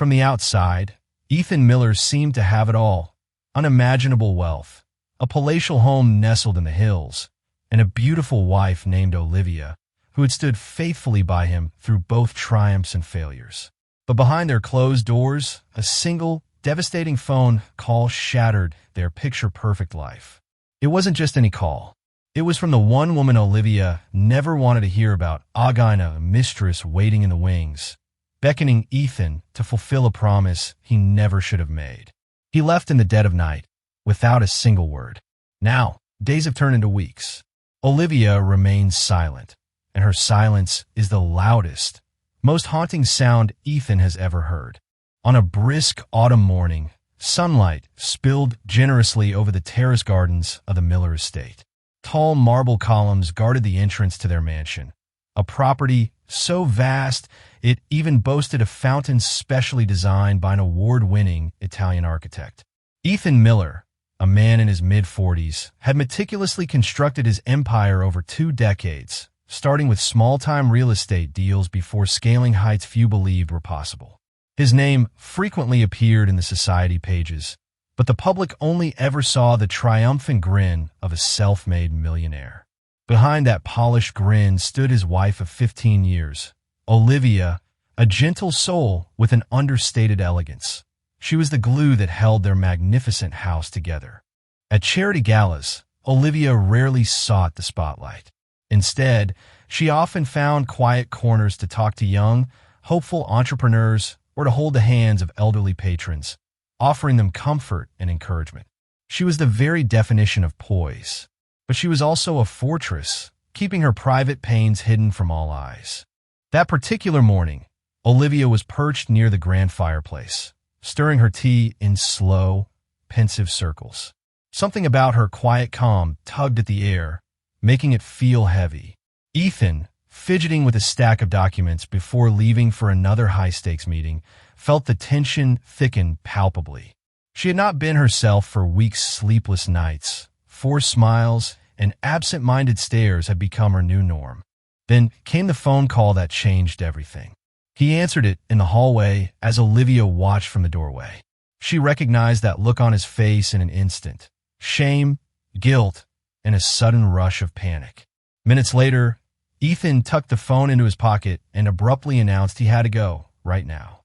From the outside, Ethan Miller seemed to have it all: unimaginable wealth, a palatial home nestled in the hills, and a beautiful wife named Olivia, who had stood faithfully by him through both triumphs and failures. But behind their closed doors, a single, devastating phone call shattered their picture-perfect life. It wasn't just any call. It was from the one woman Olivia never wanted to hear about, Agina, a mistress waiting in the wings, beckoning Ethan to fulfill a promise he never should have made. He left in the dead of night, without a single word. Now, days have turned into weeks. Olivia remains silent, and her silence is the loudest, most haunting sound Ethan has ever heard. On a brisk autumn morning, sunlight spilled generously over the terrace gardens of the Miller estate. Tall marble columns guarded the entrance to their mansion, a property so vast it even boasted a fountain specially designed by an award-winning Italian architect. Ethan Miller, a man in his mid-40s, had meticulously constructed his empire over 2 decades, starting with small-time real estate deals before scaling heights few believed were possible. His name frequently appeared in the society pages, but the public only ever saw the triumphant grin of a self-made millionaire. Behind that polished grin stood his wife of 15 years, Olivia, a gentle soul with an understated elegance. She was the glue that held their magnificent house together. At charity galas, Olivia rarely sought the spotlight. Instead, she often found quiet corners to talk to young, hopeful entrepreneurs or to hold the hands of elderly patrons, offering them comfort and encouragement. She was the very definition of poise, but she was also a fortress, keeping her private pains hidden from all eyes. That particular morning, Olivia was perched near the grand fireplace, stirring her tea in slow, pensive circles. Something about her quiet calm tugged at the air, making it feel heavy. Ethan, fidgeting with a stack of documents before leaving for another high-stakes meeting, felt the tension thicken palpably. She had not been herself for weeks. Sleepless nights, forced smiles, and absent-minded stares had become her new norm. Then came the phone call that changed everything. He answered it in the hallway as Olivia watched from the doorway. She recognized that look on his face in an instant: shame, guilt, and a sudden rush of panic. Minutes later, Ethan tucked the phone into his pocket and abruptly announced he had to go right now.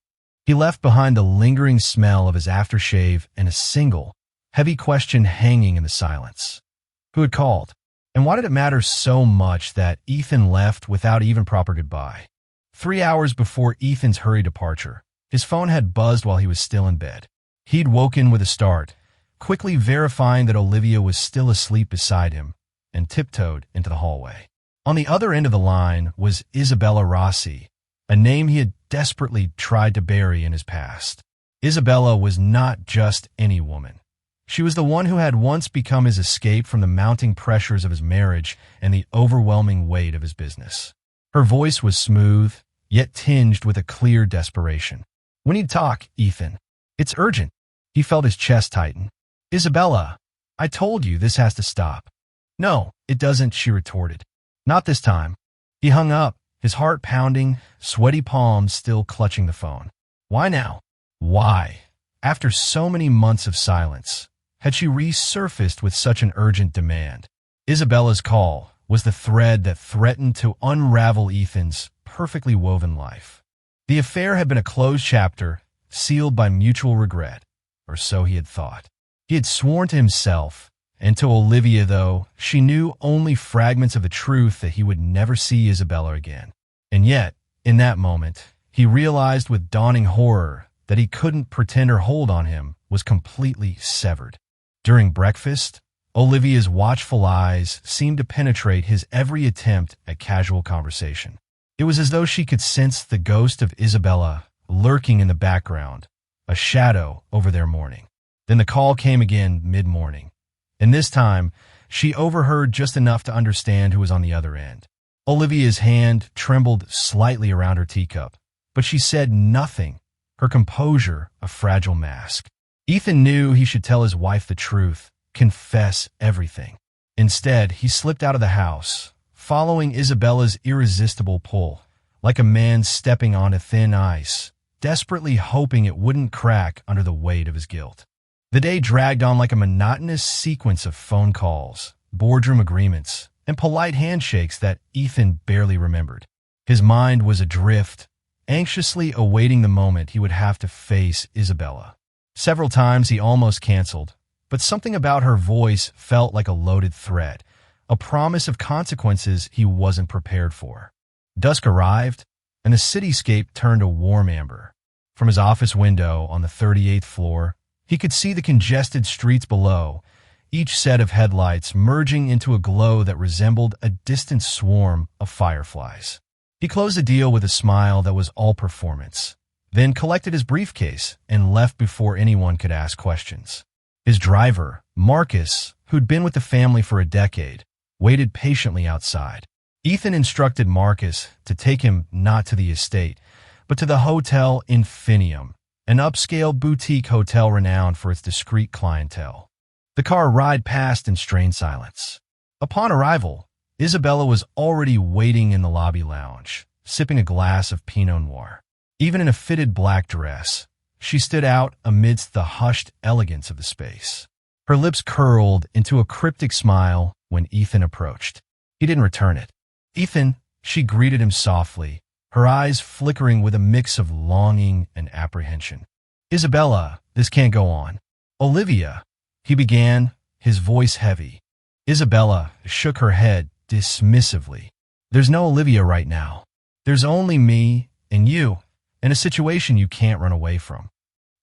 He left behind the lingering smell of his aftershave and a single, heavy question hanging in the silence. Who had called? And why did it matter so much that Ethan left without even proper goodbye? 3 hours before Ethan's hurried departure, his phone had buzzed while he was still in bed. He'd woken with a start, quickly verifying that Olivia was still asleep beside him, and tiptoed into the hallway. On the other end of the line was Isabella Rossi, a name he had desperately tried to bury in his past. Isabella was not just any woman. She was the one who had once become his escape from the mounting pressures of his marriage and the overwhelming weight of his business. Her voice was smooth, yet tinged with a clear desperation. "We need to talk, Ethan. It's urgent." He felt his chest tighten. "Isabella, I told you this has to stop." "No, it doesn't," she retorted. "Not this time." He hung up, his heart pounding, sweaty palms still clutching the phone. Why now? Why? After so many months of silence, had she resurfaced with such an urgent demand? Isabella's call was the thread that threatened to unravel Ethan's perfectly woven life. The affair had been a closed chapter, sealed by mutual regret, or so he had thought. He had sworn to himself, and to Olivia, though, she knew only fragments of the truth, that he would never see Isabella again. And yet, in that moment, he realized with dawning horror that he couldn't pretend her hold on him was completely severed. During breakfast, Olivia's watchful eyes seemed to penetrate his every attempt at casual conversation. It was as though she could sense the ghost of Isabella lurking in the background, a shadow over their morning. Then the call came again mid-morning, and this time she overheard just enough to understand who was on the other end. Olivia's hand trembled slightly around her teacup, but she said nothing, her composure a fragile mask. Ethan knew he should tell his wife the truth, confess everything. Instead, he slipped out of the house, following Isabella's irresistible pull, like a man stepping onto thin ice, desperately hoping it wouldn't crack under the weight of his guilt. The day dragged on like a monotonous sequence of phone calls, boardroom agreements, and polite handshakes that Ethan barely remembered. His mind was adrift, anxiously awaiting the moment he would have to face Isabella. Several times he almost canceled, but something about her voice felt like a loaded threat, a promise of consequences he wasn't prepared for. Dusk arrived, and the cityscape turned a warm amber. From his office window on the 38th floor, he could see the congested streets below, each set of headlights merging into a glow that resembled a distant swarm of fireflies. He closed the deal with a smile that was all performance, then collected his briefcase and left before anyone could ask questions. His driver, Marcus, who'd been with the family for a decade, waited patiently outside. Ethan instructed Marcus to take him not to the estate, but to the Hotel Infinium, an upscale boutique hotel renowned for its discreet clientele. The car ride passed in strained silence. Upon arrival, Isabella was already waiting in the lobby lounge, sipping a glass of Pinot Noir. Even in a fitted black dress, she stood out amidst the hushed elegance of the space. Her lips curled into a cryptic smile when Ethan approached. He didn't return it. "Ethan," she greeted him softly, her eyes flickering with a mix of longing and apprehension. "Isabella, this can't go on." "Olivia," he began, his voice heavy. Isabella shook her head dismissively. "There's no Olivia right now. There's only me and you, in a situation you can't run away from."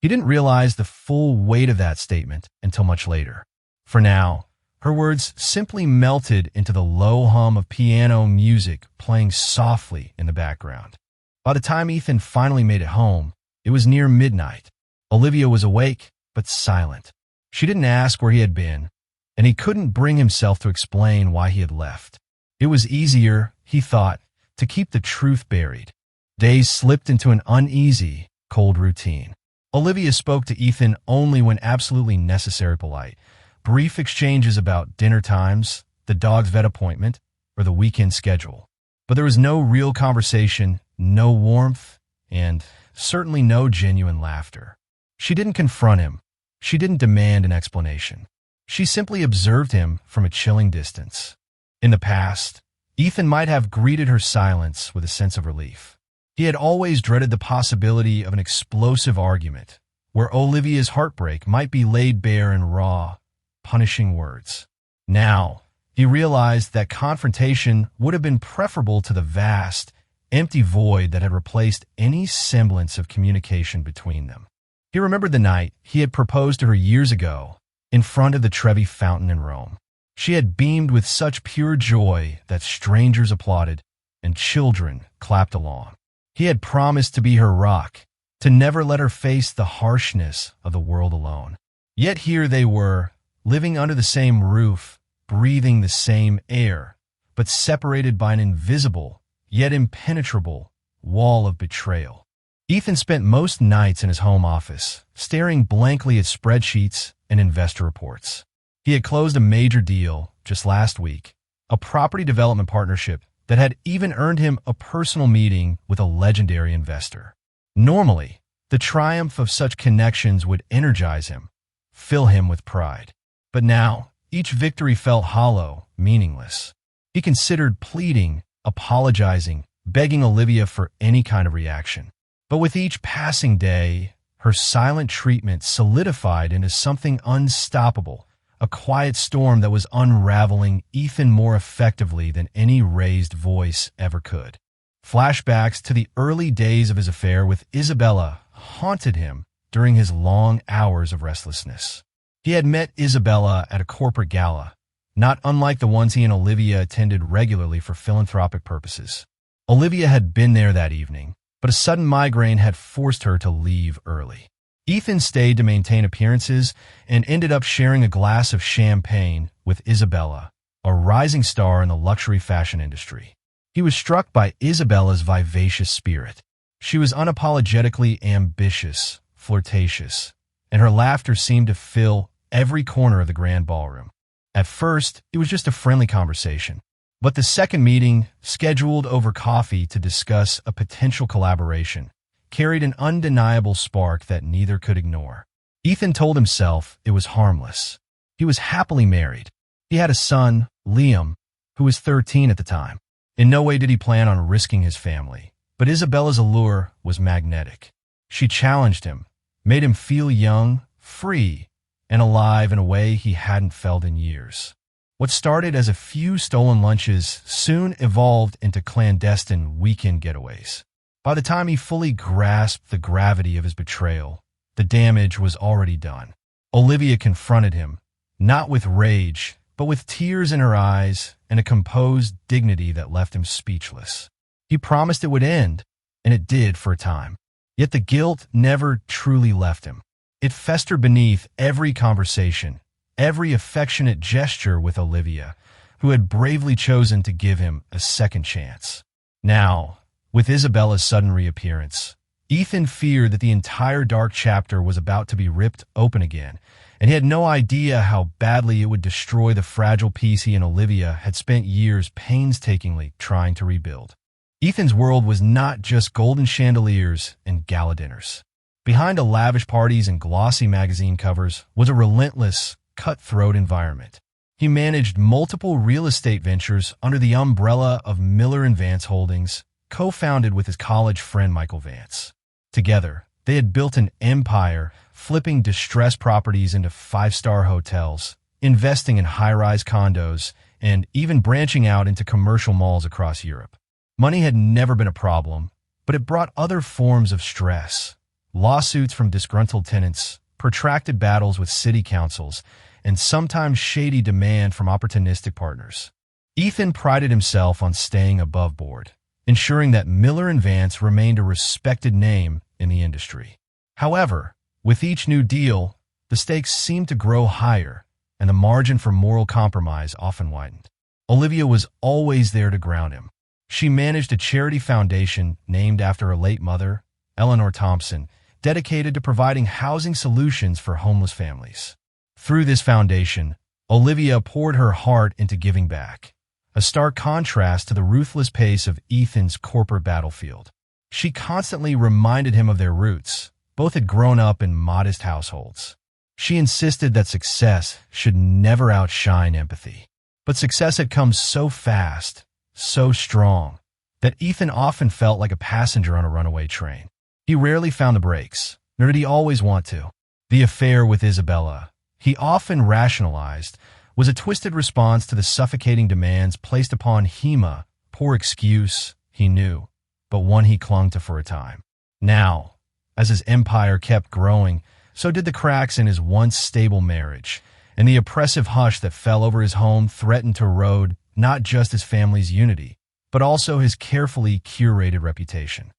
He didn't realize the full weight of that statement until much later. For now, her words simply melted into the low hum of piano music playing softly in the background. By the time Ethan finally made it home, it was near midnight. Olivia was awake, but silent. She didn't ask where he had been, and he couldn't bring himself to explain why he had left. It was easier, he thought, to keep the truth buried. Days slipped into an uneasy, cold routine. Olivia spoke to Ethan only when absolutely necessary polite. Brief exchanges about dinner times, the dog's vet appointment, or the weekend schedule. But there was no real conversation, no warmth, and certainly no genuine laughter. She didn't confront him. She didn't demand an explanation. She simply observed him from a chilling distance. In the past, Ethan might have greeted her silence with a sense of relief. He had always dreaded the possibility of an explosive argument, where Olivia's heartbreak might be laid bare in raw, punishing words. Now, he realized that confrontation would have been preferable to the vast, empty void that had replaced any semblance of communication between them. He remembered the night he had proposed to her years ago in front of the Trevi Fountain in Rome. She had beamed with such pure joy that strangers applauded and children clapped along. He had promised to be her rock, to never let her face the harshness of the world alone. Yet here they were, living under the same roof, breathing the same air, but separated by an invisible, yet impenetrable, wall of betrayal. Ethan spent most nights in his home office, staring blankly at spreadsheets and investor reports. He had closed a major deal just last week, a property development partnership that had even earned him a personal meeting with a legendary investor. Normally, the triumph of such connections would energize him, fill him with pride. But now, each victory felt hollow, meaningless. He considered pleading, apologizing, begging Olivia for any kind of reaction. But with each passing day, her silent treatment solidified into something unstoppable, a quiet storm that was unraveling Ethan more effectively than any raised voice ever could. Flashbacks to the early days of his affair with Isabella haunted him during his long hours of restlessness. He had met Isabella at a corporate gala, not unlike the ones he and Olivia attended regularly for philanthropic purposes. Olivia had been there that evening, but a sudden migraine had forced her to leave early. Ethan stayed to maintain appearances and ended up sharing a glass of champagne with Isabella, a rising star in the luxury fashion industry. He was struck by Isabella's vivacious spirit. She was unapologetically ambitious, flirtatious, and her laughter seemed to fill every corner of the grand ballroom. At first, it was just a friendly conversation, but the second meeting, scheduled over coffee to discuss a potential collaboration, carried an undeniable spark that neither could ignore. Ethan told himself it was harmless. He was happily married. He had a son, Liam, who was 13 at the time. In no way did he plan on risking his family. But Isabella's allure was magnetic. She challenged him, made him feel young, free, and alive in a way he hadn't felt in years. What started as a few stolen lunches soon evolved into clandestine weekend getaways. By the time he fully grasped the gravity of his betrayal, the damage was already done. Olivia confronted him, not with rage, but with tears in her eyes and a composed dignity that left him speechless. He promised it would end, and it did for a time. Yet the guilt never truly left him. It festered beneath every conversation, every affectionate gesture with Olivia, who had bravely chosen to give him a second chance. Now, with Isabella's sudden reappearance, Ethan feared that the entire dark chapter was about to be ripped open again, and he had no idea how badly it would destroy the fragile peace he and Olivia had spent years painstakingly trying to rebuild. Ethan's world was not just golden chandeliers and gala dinners. Behind lavish parties and glossy magazine covers was a relentless, cutthroat environment. He managed multiple real estate ventures under the umbrella of Miller & Vance Holdings, co-founded with his college friend Michael Vance. Together, they had built an empire, flipping distressed properties into five-star hotels, investing in high-rise condos, and even branching out into commercial malls across Europe. Money had never been a problem, but it brought other forms of stress. Lawsuits from disgruntled tenants, protracted battles with city councils, and sometimes shady demand from opportunistic partners. Ethan prided himself on staying above board, ensuring that Miller & Vance remained a respected name in the industry. However, with each new deal, the stakes seemed to grow higher, and the margin for moral compromise often widened. Olivia was always there to ground him. She managed a charity foundation named after her late mother, Eleanor Thompson, dedicated to providing housing solutions for homeless families. Through this foundation, Olivia poured her heart into giving back, a stark contrast to the ruthless pace of Ethan's corporate battlefield. She constantly reminded him of their roots. Both had grown up in modest households. She insisted that success should never outshine empathy. But success had come so fast, so strong, that Ethan often felt like a passenger on a runaway train. He rarely found the brakes, nor did he always want to. The affair with Isabella, he often rationalized, was a twisted response to the suffocating demands placed upon Hema, poor excuse, he knew, but one he clung to for a time. Now, as his empire kept growing, so did the cracks in his once stable marriage, and the oppressive hush that fell over his home threatened to erode not just his family's unity, but also his carefully curated reputation.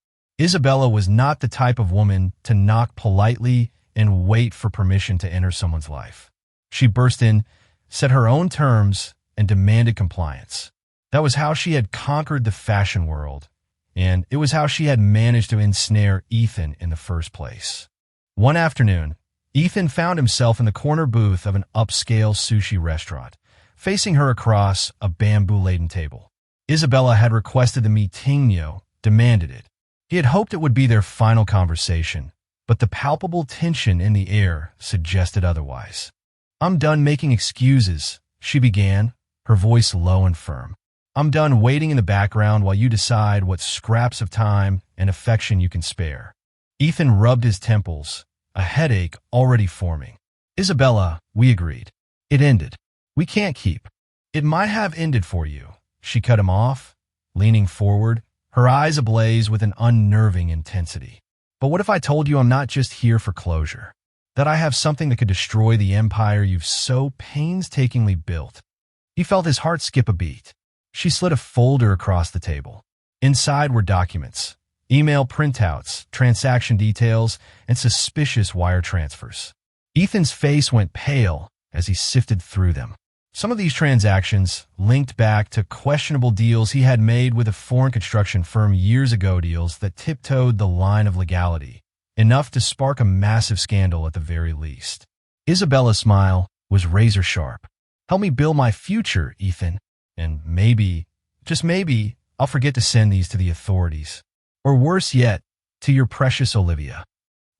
Isabella was not the type of woman to knock politely and wait for permission to enter someone's life. She burst in, set her own terms, and demanded compliance. That was how she had conquered the fashion world, and it was how she had managed to ensnare Ethan in the first place. One afternoon, Ethan found himself in the corner booth of an upscale sushi restaurant, facing her across a bamboo-laden table. Isabella had requested the meeting, demanded it. He had hoped it would be their final conversation, but the palpable tension in the air suggested otherwise. "I'm done making excuses," she began, her voice low and firm. "I'm done waiting in the background while you decide what scraps of time and affection you can spare." Ethan rubbed his temples, a headache already forming. "Isabella," we agreed. "It ended. We can't keep." "It might have ended for you," she cut him off, leaning forward, her eyes ablaze with an unnerving intensity. "But what if I told you I'm not just here for closure? That I have something that could destroy the empire you've so painstakingly built?" He felt his heart skip a beat. She slid a folder across the table. Inside were documents, email printouts, transaction details, and suspicious wire transfers. Ethan's face went pale as he sifted through them. Some of these transactions linked back to questionable deals he had made with a foreign construction firm years ago, deals that tiptoed the line of legality, enough to spark a massive scandal at the very least. Isabella's smile was razor sharp. "Help me build my future, Ethan, and maybe, just maybe, I'll forget to send these to the authorities. Or worse yet, to your precious Olivia."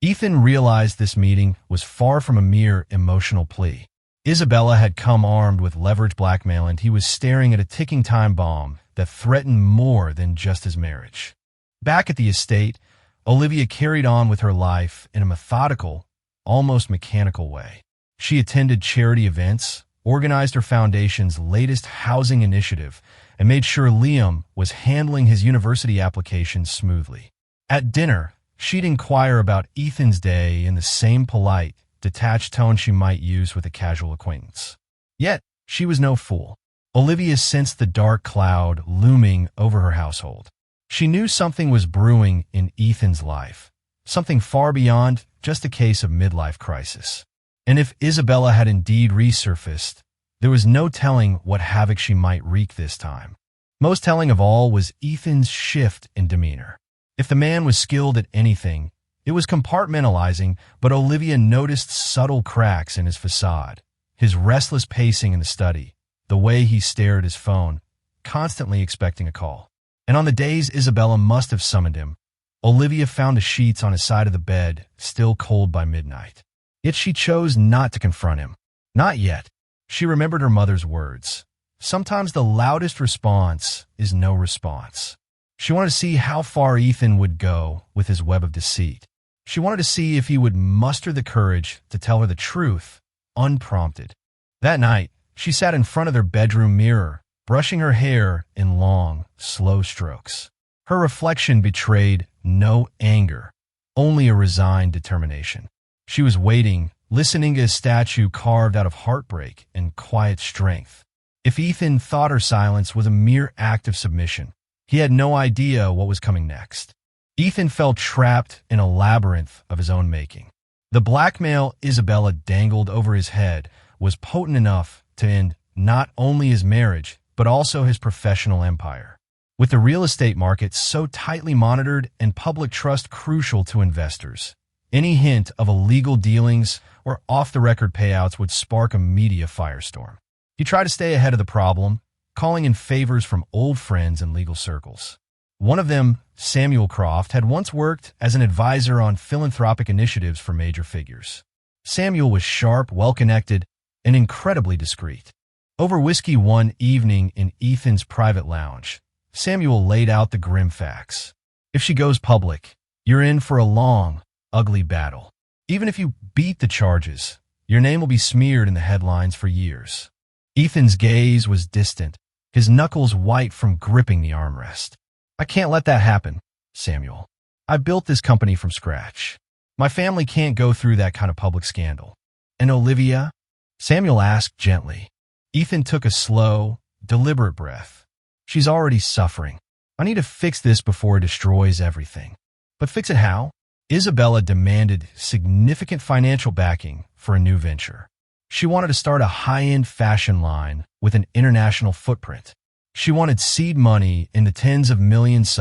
Ethan realized this meeting was far from a mere emotional plea. Isabella had come armed with leverage blackmail, and he was staring at a ticking time bomb that threatened more than just his marriage. Back at the estate, Olivia carried on with her life in a methodical, almost mechanical way. She attended charity events, organized her foundation's latest housing initiative, and made sure Liam was handling his university applications smoothly. At dinner, she'd inquire about Ethan's day in the same polite, detached tone she might use with a casual acquaintance. Yet, she was no fool. Olivia sensed the dark cloud looming over her household. She knew something was brewing in Ethan's life, something far beyond just a case of midlife crisis. And if Isabella had indeed resurfaced, there was no telling what havoc she might wreak this time. Most telling of all was Ethan's shift in demeanor. If the man was skilled at anything, it was compartmentalizing, but Olivia noticed subtle cracks in his facade, his restless pacing in the study, the way he stared at his phone, constantly expecting a call. And on the days Isabella must have summoned him, Olivia found the sheets on his side of the bed, still cold by midnight. Yet she chose not to confront him. Not yet. She remembered her mother's words. Sometimes the loudest response is no response. She wanted to see how far Ethan would go with his web of deceit. She wanted to see if he would muster the courage to tell her the truth, unprompted. That night, she sat in front of their bedroom mirror, brushing her hair in long, slow strokes. Her reflection betrayed no anger, only a resigned determination. She was waiting, listening to a statue carved out of heartbreak and quiet strength. If Ethan thought her silence was a mere act of submission, he had no idea what was coming next. Ethan felt trapped in a labyrinth of his own making. The blackmail Isabella dangled over his head was potent enough to end not only his marriage, but also his professional empire. With the real estate market so tightly monitored and public trust crucial to investors, any hint of illegal dealings or off-the-record payouts would spark a media firestorm. He tried to stay ahead of the problem, calling in favors from old friends in legal circles. One of them, Samuel Croft, had once worked as an advisor on philanthropic initiatives for major figures. Samuel was sharp, well-connected, and incredibly discreet. Over whiskey one evening in Ethan's private lounge, Samuel laid out the grim facts. If she goes public, you're in for a long, ugly battle. Even if you beat the charges, your name will be smeared in the headlines for years. Ethan's gaze was distant, his knuckles white from gripping the armrest. "I can't let that happen, Samuel. I built this company from scratch. My family can't go through that kind of public scandal." "And Olivia?" Samuel asked gently. Ethan took a slow, deliberate breath. "She's already suffering. I need to fix this before it destroys everything." "But fix it how?" Isabella demanded significant financial backing for a new venture. She wanted to start a high-end fashion line with an international footprint. She wanted seed money in the tens of millions.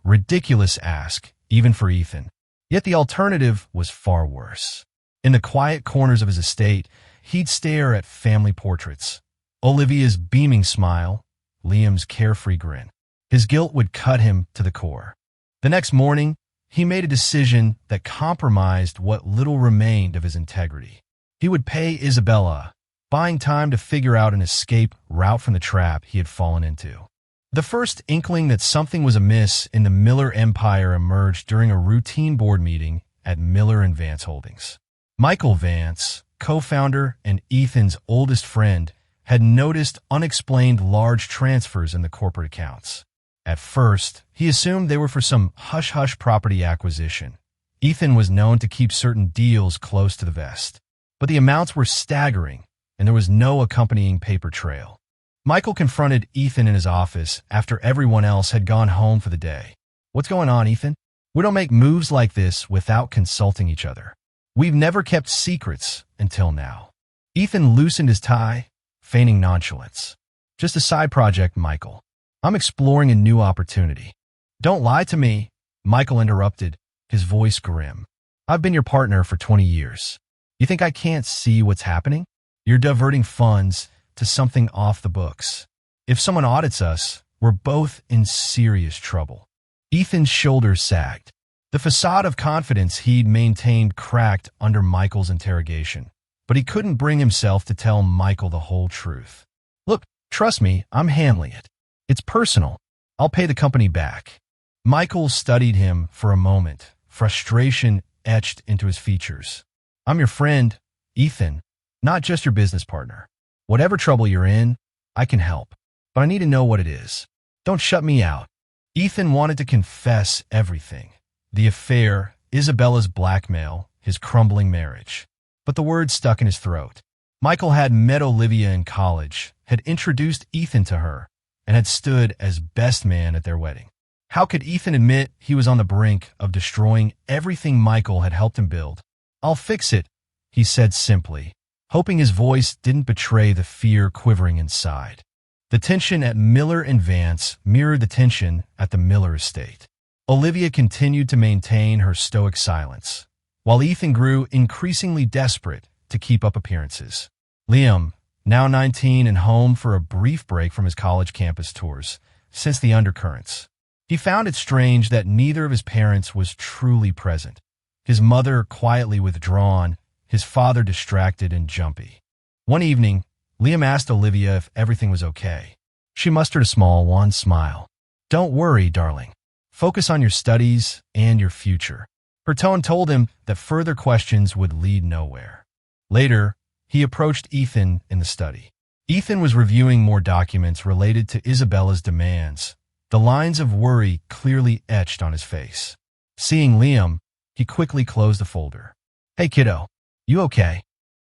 Ridiculous ask, even for Ethan. Yet the alternative was far worse. In the quiet corners of his estate, he'd stare at family portraits. Olivia's beaming smile, Liam's carefree grin. His guilt would cut him to the core. The next morning, he made a decision that compromised what little remained of his integrity. He would pay Isabella, buying time to figure out an escape route from the trap he had fallen into. The first inkling that something was amiss in the Miller empire emerged during a routine board meeting at Miller & Vance Holdings. Michael Vance, co-founder and Ethan's oldest friend, had noticed unexplained large transfers in the corporate accounts. At first, he assumed they were for some hush-hush property acquisition. Ethan was known to keep certain deals close to the vest. But the amounts were staggering, and there was no accompanying paper trail. Michael confronted Ethan in his office after everyone else had gone home for the day. "What's going on, Ethan? We don't make moves like this without consulting each other. We've never kept secrets until now." Ethan loosened his tie, feigning nonchalance. "Just a side project, Michael. I'm exploring a new opportunity." "Don't lie to me," Michael interrupted, his voice grim. "I've been your partner for 20 years. You think I can't see what's happening? You're diverting funds to something off the books. If someone audits us, we're both in serious trouble." Ethan's shoulders sagged. The facade of confidence he'd maintained cracked under Michael's interrogation, but he couldn't bring himself to tell Michael the whole truth. "Look, trust me, I'm handling it. It's personal. I'll pay the company back." Michael studied him for a moment, frustration etched into his features. "I'm your friend, Ethan, not just your business partner. Whatever trouble you're in, I can help. But I need to know what it is. Don't shut me out." Ethan wanted to confess everything. The affair, Isabella's blackmail, his crumbling marriage. But the words stuck in his throat. Michael had met Olivia in college, had introduced Ethan to her, and had stood as best man at their wedding. How could Ethan admit he was on the brink of destroying everything Michael had helped him build? "I'll fix it," he said simply, hoping his voice didn't betray the fear quivering inside. The tension at Miller and Vance mirrored the tension at the Miller estate. Olivia continued to maintain her stoic silence, while Ethan grew increasingly desperate to keep up appearances. Liam, now 19 and home for a brief break from his college campus tours, sensed the undercurrents. He found it strange that neither of his parents was truly present. His mother quietly withdrawn, his father distracted and jumpy. One evening, Liam asked Olivia if everything was okay. She mustered a small, wan smile. "Don't worry, darling. Focus on your studies and your future." Her tone told him that further questions would lead nowhere. Later, he approached Ethan in the study. Ethan was reviewing more documents related to Isabella's demands, the lines of worry clearly etched on his face. Seeing Liam, he quickly closed the folder. "Hey, kiddo, you okay?"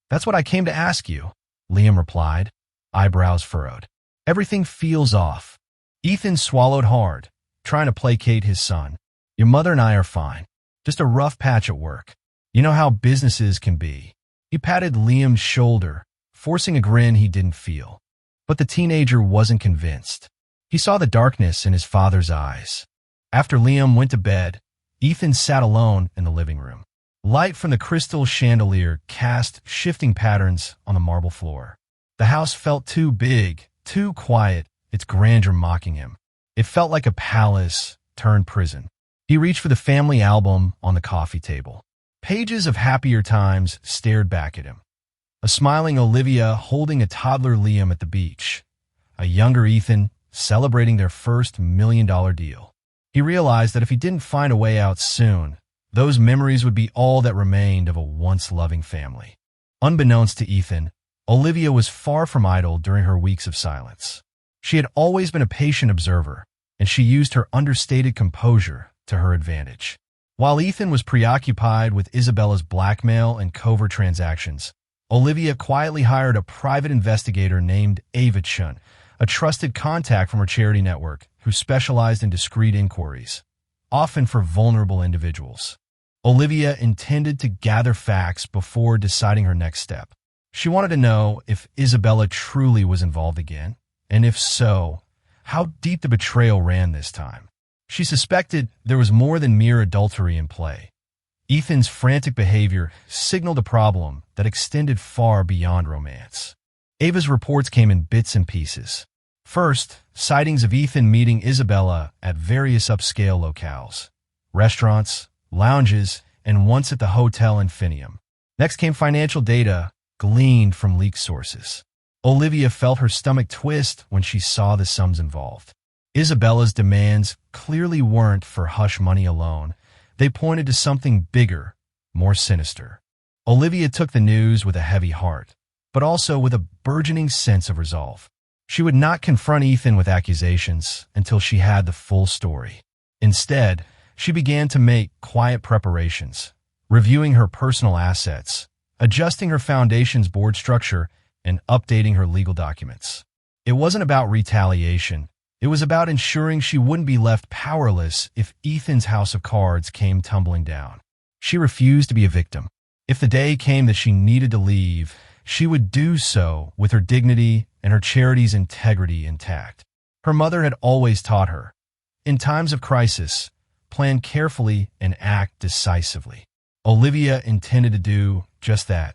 "That's what I came to ask you," Liam replied, eyebrows furrowed. "Everything feels off." Ethan swallowed hard, trying to placate his son. "Your mother and I are fine. Just a rough patch at work. You know how businesses can be." He patted Liam's shoulder, forcing a grin he didn't feel. But the teenager wasn't convinced. He saw the darkness in his father's eyes. After Liam went to bed, Ethan sat alone in the living room. Light from the crystal chandelier cast shifting patterns on the marble floor. The house felt too big, too quiet, its grandeur mocking him. It felt like a palace turned prison. He reached for the family album on the coffee table. Pages of happier times stared back at him. A smiling Olivia holding a toddler Liam at the beach. A younger Ethan celebrating their first $1 million deal. He realized that if he didn't find a way out soon, those memories would be all that remained of a once loving family. Unbeknownst to Ethan, Olivia was far from idle during her weeks of silence. She had always been a patient observer, and she used her understated composure to her advantage. While Ethan was preoccupied with Isabella's blackmail and covert transactions, Olivia quietly hired a private investigator named Ava Chun, a trusted contact from her charity network who specialized in discreet inquiries, often for vulnerable individuals. Olivia intended to gather facts before deciding her next step. She wanted to know if Isabella truly was involved again, and if so, how deep the betrayal ran this time. She suspected there was more than mere adultery in play. Ethan's frantic behavior signaled a problem that extended far beyond romance. Ava's reports came in bits and pieces. First, sightings of Ethan meeting Isabella at various upscale locales, restaurants, lounges, and once at the Hotel Infinium. Next came financial data gleaned from leaked sources. Olivia felt her stomach twist when she saw the sums involved. Isabella's demands clearly weren't for hush money alone. They pointed to something bigger, more sinister. Olivia took the news with a heavy heart, but also with a burgeoning sense of resolve. She would not confront Ethan with accusations until she had the full story. Instead, she began to make quiet preparations, reviewing her personal assets, adjusting her foundation's board structure, and updating her legal documents. It wasn't about retaliation. It was about ensuring she wouldn't be left powerless if Ethan's house of cards came tumbling down. She refused to be a victim. If the day came that she needed to leave, she would do so with her dignity and her charity's integrity intact. Her mother had always taught her, in times of crisis, plan carefully and act decisively. Olivia intended to do just that.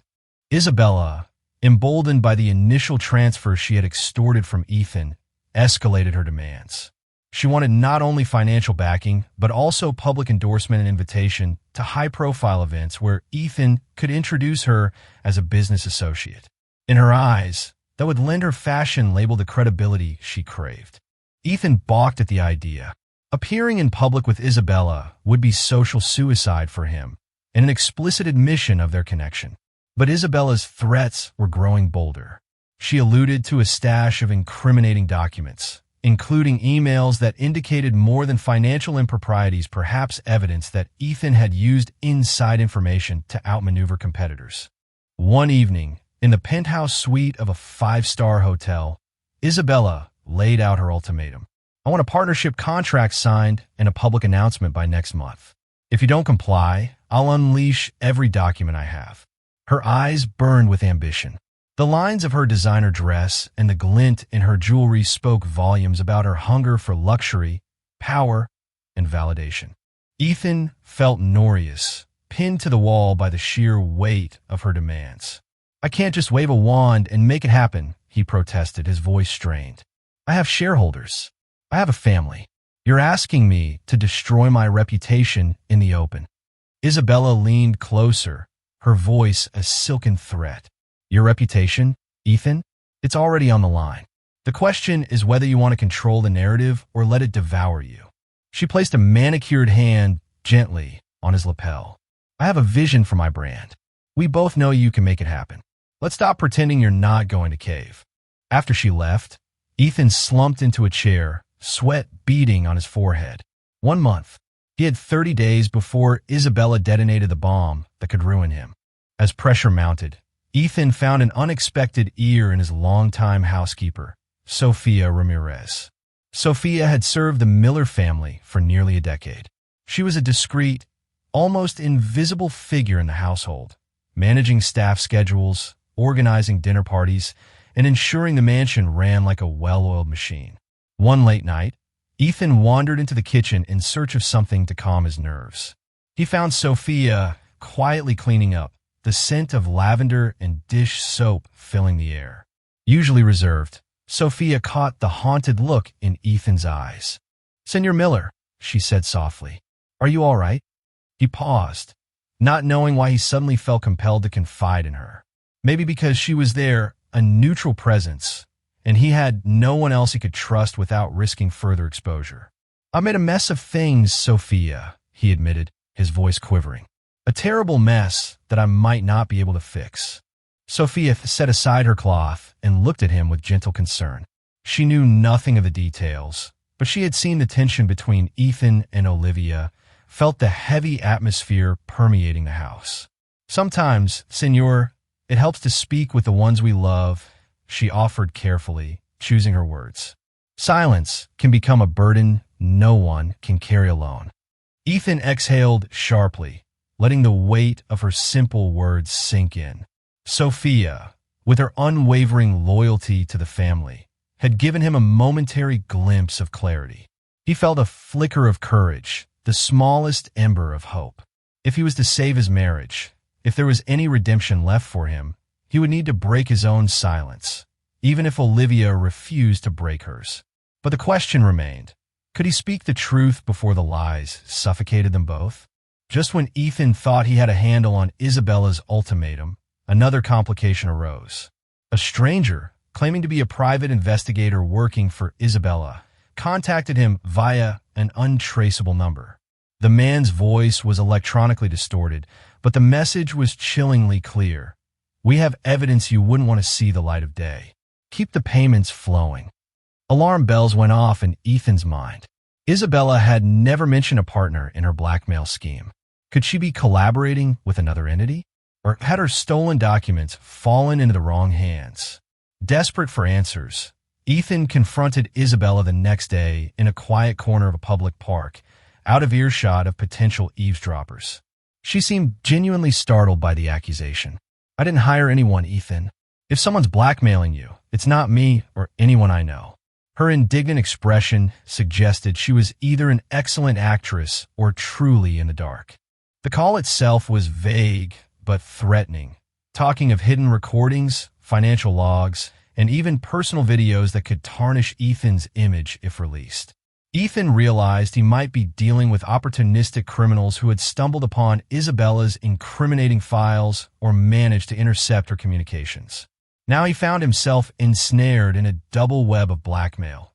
Isabella, emboldened by the initial transfer she had extorted from Ethan, escalated her demands. She wanted not only financial backing, but also public endorsement and invitation to high-profile events where Ethan could introduce her as a business associate. In her eyes, that would lend her fashion label the credibility she craved. Ethan balked at the idea. Appearing in public with Isabella would be social suicide for him, and an explicit admission of their connection. But Isabella's threats were growing bolder. She alluded to a stash of incriminating documents, including emails that indicated more than financial improprieties, perhaps evidence that Ethan had used inside information to outmaneuver competitors. One evening, in the penthouse suite of a five-star hotel, Isabella laid out her ultimatum. I want a partnership contract signed and a public announcement by next month. If you don't comply, I'll unleash every document I have. Her eyes burned with ambition. The lines of her designer dress and the glint in her jewelry spoke volumes about her hunger for luxury, power, and validation. Ethan felt nauseous, pinned to the wall by the sheer weight of her demands. I can't just wave a wand and make it happen, he protested, his voice strained. I have shareholders. I have a family. You're asking me to destroy my reputation in the open. Isabella leaned closer, her voice a silken threat. Your reputation, Ethan? It's already on the line. The question is whether you want to control the narrative or let it devour you. She placed a manicured hand gently on his lapel. I have a vision for my brand. We both know you can make it happen. Let's stop pretending you're not going to cave. After she left, Ethan slumped into a chair, sweat beading on his forehead. 1 month. He had 30 days before Isabella detonated the bomb that could ruin him. As pressure mounted, Ethan found an unexpected ear in his longtime housekeeper, Sophia Ramirez. Sophia had served the Miller family for nearly a decade. She was a discreet, almost invisible figure in the household, managing staff schedules, organizing dinner parties, and ensuring the mansion ran like a well-oiled machine. One late night, Ethan wandered into the kitchen in search of something to calm his nerves. He found Sophia quietly cleaning up, the scent of lavender and dish soap filling the air. Usually reserved, Sophia caught the haunted look in Ethan's eyes. Senor Miller, she said softly, are you all right? He paused, not knowing why he suddenly felt compelled to confide in her. Maybe because she was there, a neutral presence, and he had no one else he could trust without risking further exposure. I made a mess of things, Sophia, he admitted, his voice quivering. A terrible mess that I might not be able to fix. Sophia set aside her cloth and looked at him with gentle concern. She knew nothing of the details, but she had seen the tension between Ethan and Olivia, felt the heavy atmosphere permeating the house. Sometimes, Senor, it helps to speak with the ones we love, she offered carefully, choosing her words. Silence can become a burden no one can carry alone. Ethan exhaled sharply, letting the weight of her simple words sink in. Sophia, with her unwavering loyalty to the family, had given him a momentary glimpse of clarity. He felt a flicker of courage, the smallest ember of hope. If he was to save his marriage, if there was any redemption left for him, he would need to break his own silence, even if Olivia refused to break hers. But the question remained, could he speak the truth before the lies suffocated them both? Just when Ethan thought he had a handle on Isabella's ultimatum, another complication arose. A stranger, claiming to be a private investigator working for Isabella, contacted him via an untraceable number. The man's voice was electronically distorted, but the message was chillingly clear. We have evidence you wouldn't want to see the light of day. Keep the payments flowing. Alarm bells went off in Ethan's mind. Isabella had never mentioned a partner in her blackmail scheme. Could she be collaborating with another entity? Or had her stolen documents fallen into the wrong hands? Desperate for answers, Ethan confronted Isabella the next day in a quiet corner of a public park, out of earshot of potential eavesdroppers. She seemed genuinely startled by the accusation. I didn't hire anyone, Ethan. If someone's blackmailing you, it's not me or anyone I know. Her indignant expression suggested she was either an excellent actress or truly in the dark. The call itself was vague but threatening, talking of hidden recordings, financial logs, and even personal videos that could tarnish Ethan's image if released. Ethan realized he might be dealing with opportunistic criminals who had stumbled upon Isabella's incriminating files or managed to intercept her communications. Now he found himself ensnared in a double web of blackmail.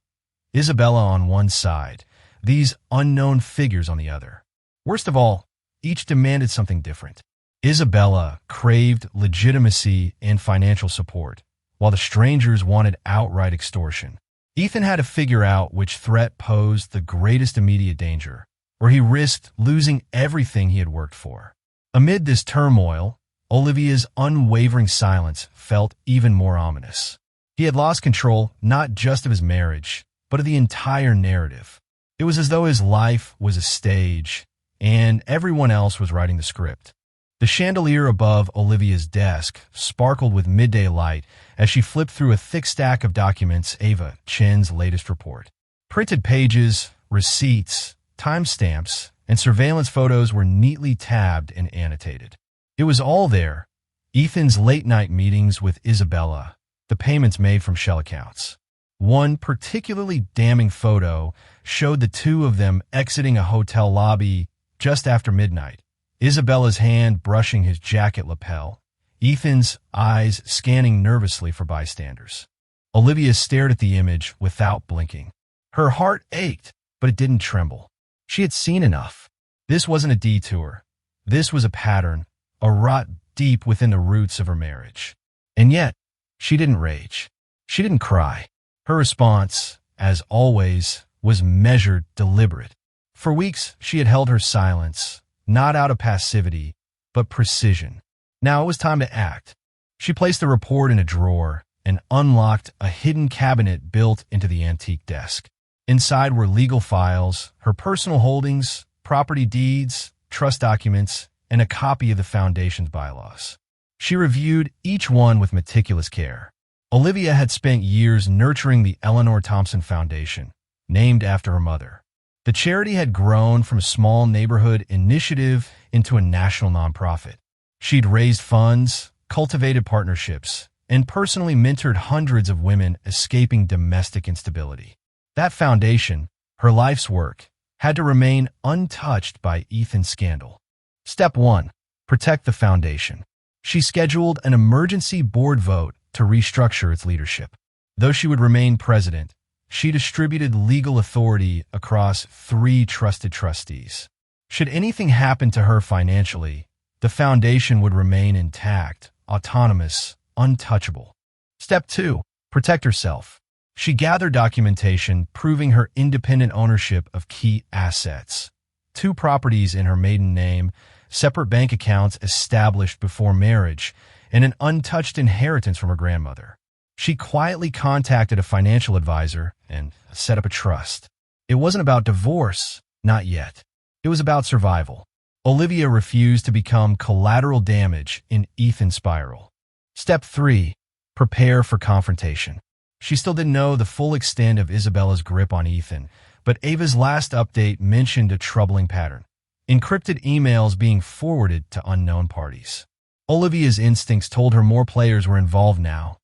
Isabella on one side, these unknown figures on the other. Worst of all, each demanded something different. Isabella craved legitimacy and financial support, while the strangers wanted outright extortion. Ethan had to figure out which threat posed the greatest immediate danger, or he risked losing everything he had worked for. Amid this turmoil, Olivia's unwavering silence felt even more ominous. He had lost control not just of his marriage, but of the entire narrative. It was as though his life was a stage, and everyone else was writing the script. The chandelier above Olivia's desk sparkled with midday light as she flipped through a thick stack of documents, Ava Chen's latest report. Printed pages, receipts, timestamps, and surveillance photos were neatly tabbed and annotated. It was all there. Ethan's late-night meetings with Isabella, the payments made from shell accounts. One particularly damning photo showed the two of them exiting a hotel lobby just after midnight. Isabella's hand brushing his jacket lapel, Ethan's eyes scanning nervously for bystanders. Olivia stared at the image without blinking. Her heart ached, but it didn't tremble. She had seen enough. This wasn't a detour. This was a pattern, a rot deep within the roots of her marriage. And yet, she didn't rage. She didn't cry. Her response, as always, was measured, deliberate. For weeks, she had held her silence, not out of passivity, but precision. Now it was time to act. She placed the report in a drawer and unlocked a hidden cabinet built into the antique desk. Inside were legal files, her personal holdings, property deeds, trust documents, and a copy of the foundation's bylaws. She reviewed each one with meticulous care. Olivia had spent years nurturing the Eleanor Thompson Foundation, named after her mother. The charity had grown from a small neighborhood initiative into a national nonprofit. She'd raised funds, cultivated partnerships, and personally mentored hundreds of women escaping domestic instability. That foundation, her life's work, had to remain untouched by Ethan's scandal. Step 1. Protect the foundation. She scheduled an emergency board vote to restructure its leadership. Though she would remain president, she distributed legal authority across 3 trusted trustees. Should anything happen to her financially, the foundation would remain intact, autonomous, untouchable. Step 2. Protect herself. She gathered documentation proving her independent ownership of key assets. 2 properties in her maiden name, separate bank accounts established before marriage, and an untouched inheritance from her grandmother. She quietly contacted a financial advisor and set up a trust. It wasn't about divorce, not yet. It was about survival. Olivia refused to become collateral damage in Ethan's spiral. Step 3. Prepare for confrontation. She still didn't know the full extent of Isabella's grip on Ethan, but Ava's last update mentioned a troubling pattern. Encrypted emails being forwarded to unknown parties. Olivia's instincts told her more players were involved now,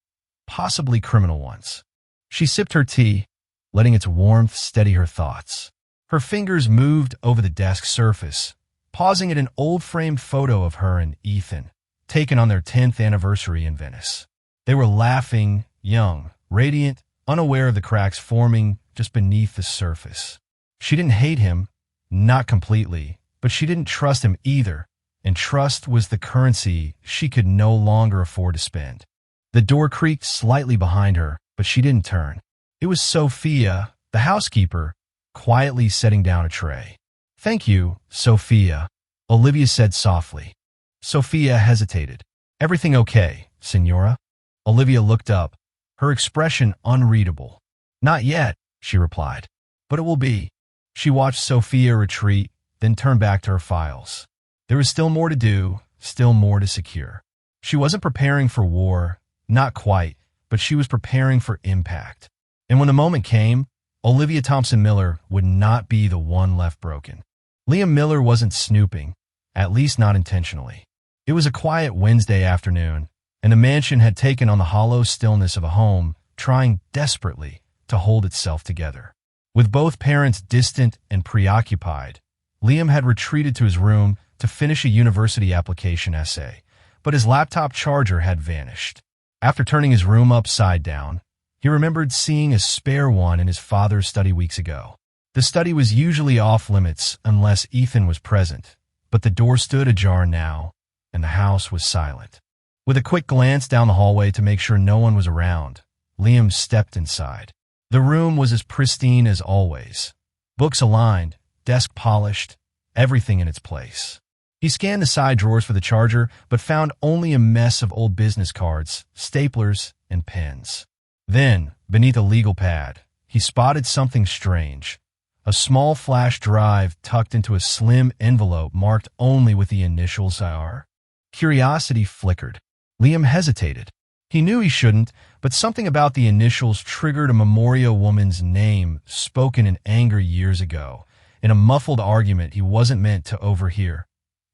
possibly criminal ones. She sipped her tea, letting its warmth steady her thoughts. Her fingers moved over the desk surface, pausing at an old-framed photo of her and Ethan, taken on their 10th anniversary in Venice. They were laughing, young, radiant, unaware of the cracks forming just beneath the surface. She didn't hate him, not completely, but she didn't trust him either, and trust was the currency she could no longer afford to spend. The door creaked slightly behind her, but she didn't turn. It was Sophia, the housekeeper, quietly setting down a tray. "Thank you, Sophia," Olivia said softly. Sophia hesitated. "Everything okay, Senora?" Olivia looked up, her expression unreadable. "Not yet," she replied, "but it will be." She watched Sophia retreat, then turn back to her files. There was still more to do, still more to secure. She wasn't preparing for war, not quite, but she was preparing for impact. And when the moment came, Olivia Thompson Miller would not be the one left broken. Liam Miller wasn't snooping, at least not intentionally. It was a quiet Wednesday afternoon, and the mansion had taken on the hollow stillness of a home trying desperately to hold itself together. With both parents distant and preoccupied, Liam had retreated to his room to finish a university application essay, but his laptop charger had vanished. After turning his room upside down, he remembered seeing a spare one in his father's study weeks ago. The study was usually off-limits unless Ethan was present, but the door stood ajar now, and the house was silent. With a quick glance down the hallway to make sure no one was around, Liam stepped inside. The room was as pristine as always. Books aligned, desk polished, everything in its place. He scanned the side drawers for the charger, but found only a mess of old business cards, staplers, and pens. Then, beneath a legal pad, he spotted something strange. A small flash drive tucked into a slim envelope marked only with the initials IR. Curiosity flickered. Liam hesitated. He knew he shouldn't, but something about the initials triggered a memorial woman's name spoken in anger years ago, in a muffled argument he wasn't meant to overhear.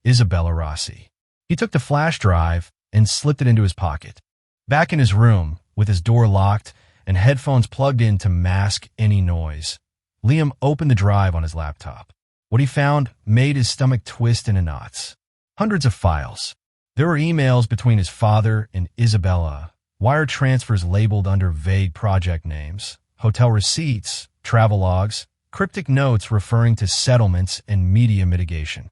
Isabella Rossi. He took the flash drive and slipped it into his pocket. Back in his room, with his door locked and headphones plugged in to mask any noise, Liam opened the drive on his laptop. What he found made his stomach twist into knots. Hundreds of files. There were emails between his father and Isabella, wire transfers labeled under vague project names, hotel receipts, travel logs, cryptic notes referring to settlements and media mitigation.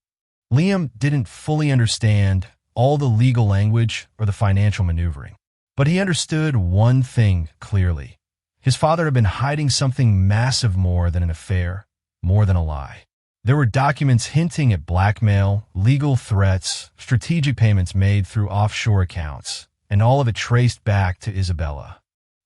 Liam didn't fully understand all the legal language or the financial maneuvering, but he understood one thing clearly. His father had been hiding something massive more than an affair, more than a lie. There were documents hinting at blackmail, legal threats, strategic payments made through offshore accounts, and all of it traced back to Isabella.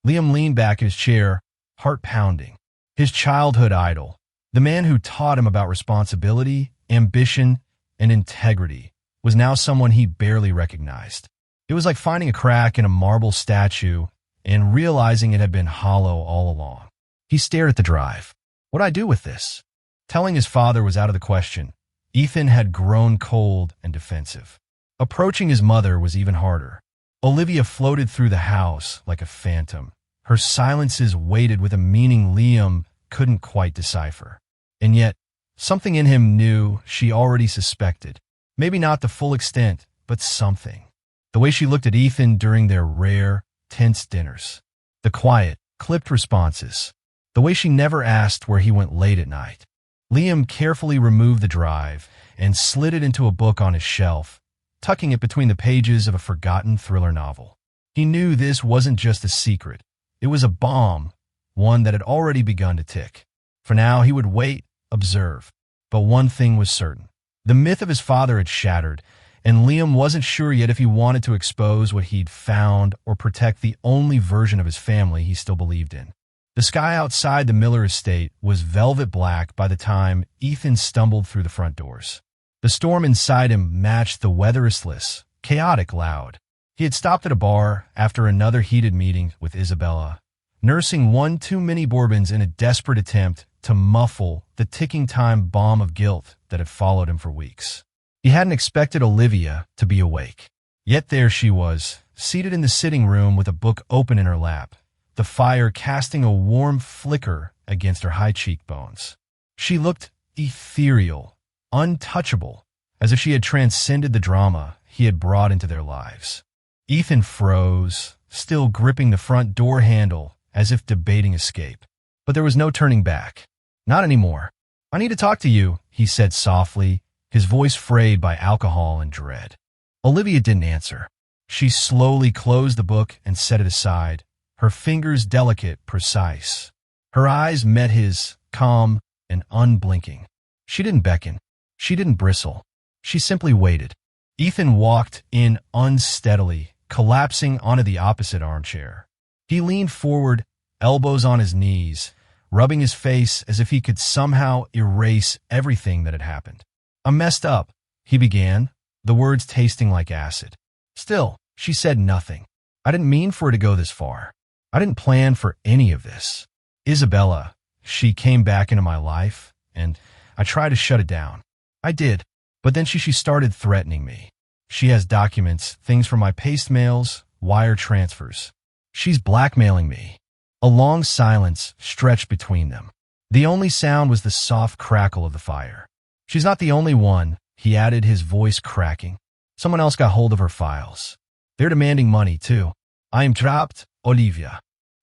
Liam leaned back in his chair, heart pounding. His childhood idol, the man who taught him about responsibility, ambition, and integrity, was now someone he barely recognized. It was like finding a crack in a marble statue and realizing it had been hollow all along. He stared at the drive. What do I do with this? Telling his father was out of the question. Ethan had grown cold and defensive. Approaching his mother was even harder. Olivia floated through the house like a phantom. Her silences weighted with a meaning Liam couldn't quite decipher. And yet, something in him knew she already suspected. Maybe not the full extent, but something. The way she looked at Ethan during their rare, tense dinners. The quiet, clipped responses. The way she never asked where he went late at night. Liam carefully removed the drive and slid it into a book on his shelf, tucking it between the pages of a forgotten thriller novel. He knew this wasn't just a secret. It was a bomb, one that had already begun to tick. For now, he would wait, observe. But one thing was certain. The myth of his father had shattered, and Liam wasn't sure yet if he wanted to expose what he'd found or protect the only version of his family he still believed in. The sky outside the Miller estate was velvet black by the time Ethan stumbled through the front doors. The storm inside him matched the weatherless, chaotic loud. He had stopped at a bar after another heated meeting with Isabella, nursing one too many bourbons in a desperate attempt to muffle the ticking time bomb of guilt that had followed him for weeks. He hadn't expected Olivia to be awake. Yet there she was, seated in the sitting room with a book open in her lap, the fire casting a warm flicker against her high cheekbones. She looked ethereal, untouchable, as if she had transcended the drama he had brought into their lives. Ethan froze, still gripping the front door handle as if debating escape. But there was no turning back. Not anymore. "I need to talk to you," he said softly, his voice frayed by alcohol and dread. Olivia didn't answer. She slowly closed the book and set it aside, her fingers delicate, precise. Her eyes met his, calm and unblinking. She didn't beckon. She didn't bristle. She simply waited. Ethan walked in unsteadily, collapsing onto the opposite armchair. He leaned forward, elbows on his knees, rubbing his face as if he could somehow erase everything that had happened. "I'm messed up," he began, the words tasting like acid. Still, she said nothing. "I didn't mean for it to go this far. I didn't plan for any of this. Isabella, she came back into my life, and I tried to shut it down. I did, but then she started threatening me. She has documents, things from my paste mails, wire transfers. She's blackmailing me." A long silence stretched between them. The only sound was the soft crackle of the fire. She's not the only one, he added, his voice cracking. Someone else got hold of her files. They're demanding money, too. I am trapped, Olivia.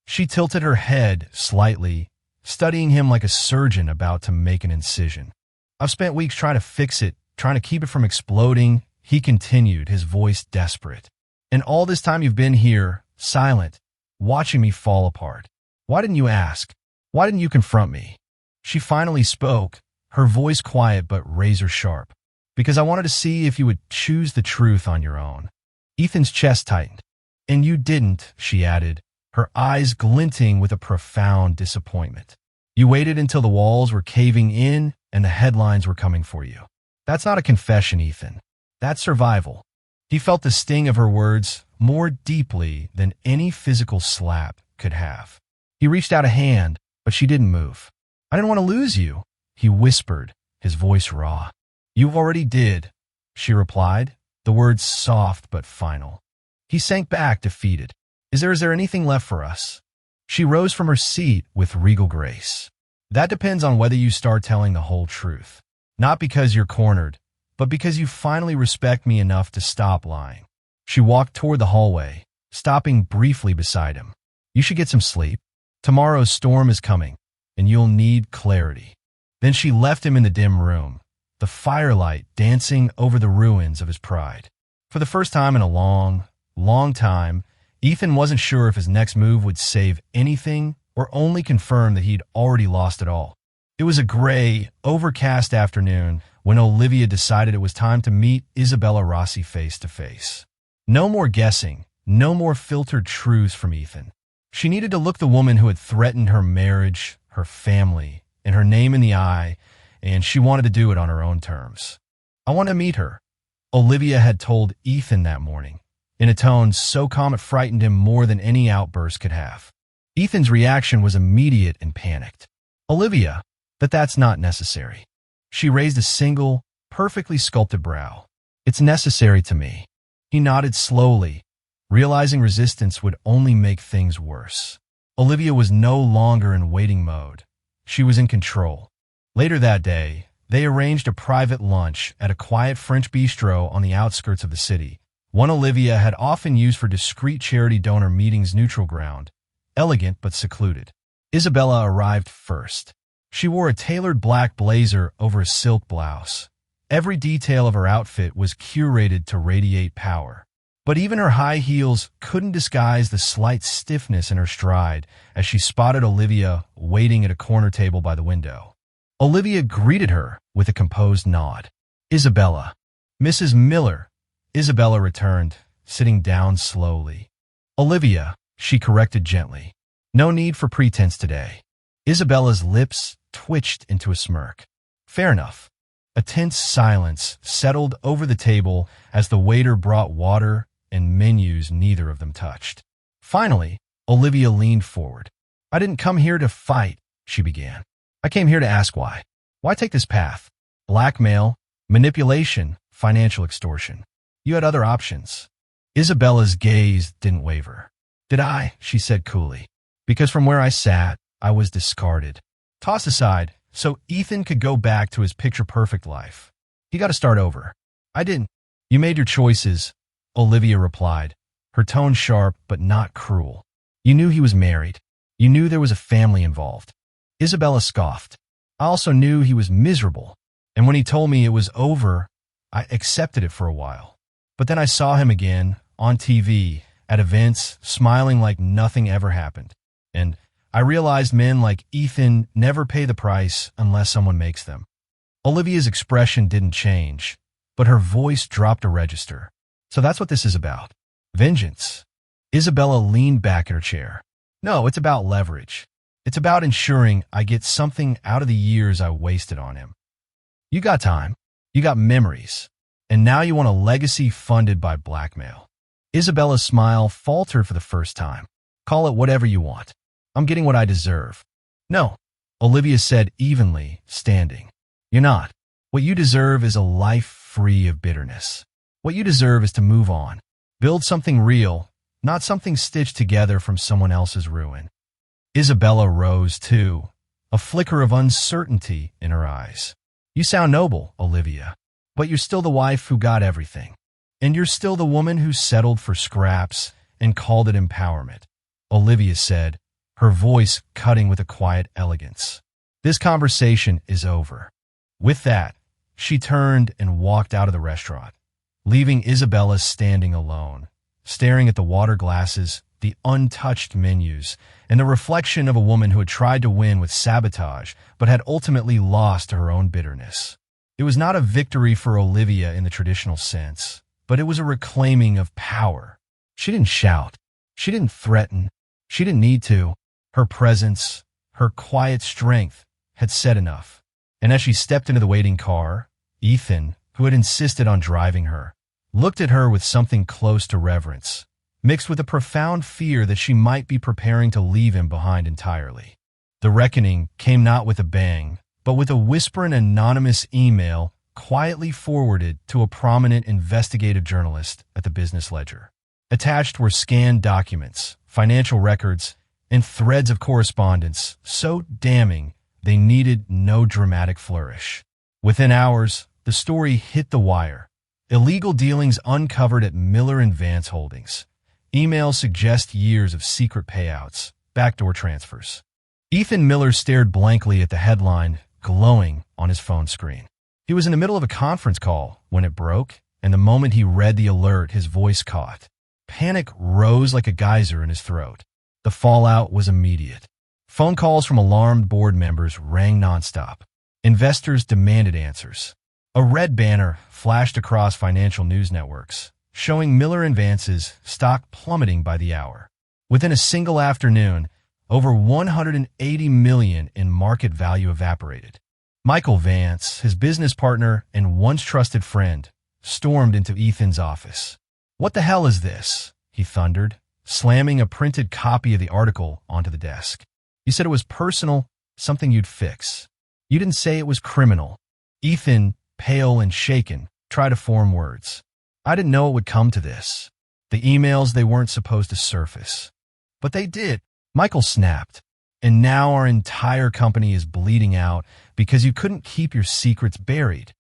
She tilted her head slightly, studying him like a surgeon about to make an incision. I've spent weeks trying to fix it, trying to keep it from exploding, he continued, his voice desperate. And all this time you've been here, silent, watching me fall apart. Why didn't you ask? Why didn't you confront me? She finally spoke, her voice quiet but razor sharp. Because I wanted to see if you would choose the truth on your own. Ethan's chest tightened. And you didn't, she added, her eyes glinting with a profound disappointment. You waited until the walls were caving in and the headlines were coming for you. That's not a confession, Ethan. That's survival. He felt the sting of her words more deeply than any physical slap could have. He reached out a hand, but she didn't move. I didn't want to lose you, he whispered, his voice raw. You already did, she replied, the words soft but final. He sank back, defeated. Is there anything left for us? She rose from her seat with regal grace. That depends on whether you start telling the whole truth. Not because you're cornered, but because you finally respect me enough to stop lying. She walked toward the hallway, stopping briefly beside him. You should get some sleep. Tomorrow's storm is coming, and you'll need clarity. Then she left him in the dim room, the firelight dancing over the ruins of his pride. For the first time in a long, long time, Ethan wasn't sure if his next move would save anything or only confirm that he'd already lost it all. It was a gray, overcast afternoon when Olivia decided it was time to meet Isabella Rossi face to face. No more guessing, no more filtered truths from Ethan. She needed to look the woman who had threatened her marriage, her family, and her name in the eye, and she wanted to do it on her own terms. I want to meet her, Olivia had told Ethan that morning, in a tone so calm it frightened him more than any outburst could have. Ethan's reaction was immediate and panicked. Olivia, that's not necessary. She raised a single, perfectly sculpted brow. It's necessary to me. He nodded slowly, realizing resistance would only make things worse. Olivia was no longer in waiting mode. She was in control. Later that day, they arranged a private lunch at a quiet French bistro on the outskirts of the city, one Olivia had often used for discreet charity donor meetings, neutral ground, elegant but secluded. Isabella arrived first. She wore a tailored black blazer over a silk blouse. Every detail of her outfit was curated to radiate power. But even her high heels couldn't disguise the slight stiffness in her stride as she spotted Olivia waiting at a corner table by the window. Olivia greeted her with a composed nod. Isabella. Mrs. Miller, Isabella returned, sitting down slowly. Olivia, she corrected gently. No need for pretense today. Isabella's lips twitched into a smirk. Fair enough. A tense silence settled over the table as the waiter brought water and menus neither of them touched. Finally, Olivia leaned forward. I didn't come here to fight, she began. I came here to ask why. Why take this path? Blackmail, manipulation, financial extortion. You had other options. Isabella's gaze didn't waver. Did I? She said coolly. Because from where I sat, I was discarded. Tossed aside, so Ethan could go back to his picture-perfect life. He got to start over. I didn't. You made your choices, Olivia replied, her tone sharp but not cruel. You knew he was married. You knew there was a family involved. Isabella scoffed. I also knew he was miserable, and when he told me it was over, I accepted it for a while. But then I saw him again, on TV, at events, smiling like nothing ever happened. And I realized men like Ethan never pay the price unless someone makes them. Olivia's expression didn't change, but her voice dropped a register. So that's what this is about. Vengeance. Isabella leaned back in her chair. No, it's about leverage. It's about ensuring I get something out of the years I wasted on him. You got time. You got memories. And now you want a legacy funded by blackmail. Isabella's smile faltered for the first time. Call it whatever you want. I'm getting what I deserve. No, Olivia said evenly, standing. You're not. What you deserve is a life free of bitterness. What you deserve is to move on. Build something real, not something stitched together from someone else's ruin. Isabella rose too, a flicker of uncertainty in her eyes. "You sound noble, Olivia, but you're still the wife who got everything. And you're still the woman who settled for scraps and called it empowerment," Olivia said, her voice cutting with a quiet elegance. "This conversation is over." With that, she turned and walked out of the restaurant, leaving Isabella standing alone, staring at the water glasses, the untouched menus, and the reflection of a woman who had tried to win with sabotage but had ultimately lost to her own bitterness. It was not a victory for Olivia in the traditional sense, but it was a reclaiming of power. She didn't shout. She didn't threaten. She didn't need to. Her presence, her quiet strength, had said enough. And as she stepped into the waiting car, Ethan, who had insisted on driving her, looked at her with something close to reverence, mixed with a profound fear that she might be preparing to leave him behind entirely. The reckoning came not with a bang, but with a whisper and anonymous email quietly forwarded to a prominent investigative journalist at the Business Ledger. Attached were scanned documents, financial records, and threads of correspondence so damning they needed no dramatic flourish. Within hours, the story hit the wire. Illegal dealings uncovered at Miller & Vance Holdings. Emails suggest years of secret payouts, backdoor transfers. Ethan Miller stared blankly at the headline glowing on his phone screen. He was in the middle of a conference call when it broke, and the moment he read the alert, his voice caught. Panic rose like a geyser in his throat. The fallout was immediate. Phone calls from alarmed board members rang nonstop. Investors demanded answers. A red banner flashed across financial news networks, showing Miller & Vance's stock plummeting by the hour. Within a single afternoon, over $180 million in market value evaporated. Michael Vance, his business partner and once trusted friend, stormed into Ethan's office. "What the hell is this?" he thundered, slamming a printed copy of the article onto the desk. "You said it was personal, something you'd fix. You didn't say it was criminal." Ethan, pale and shaken, tried to form words. "I didn't know it would come to this. The emails, they weren't supposed to surface. But they did," Michael snapped. "And now our entire company is bleeding out because you couldn't keep your secrets buried."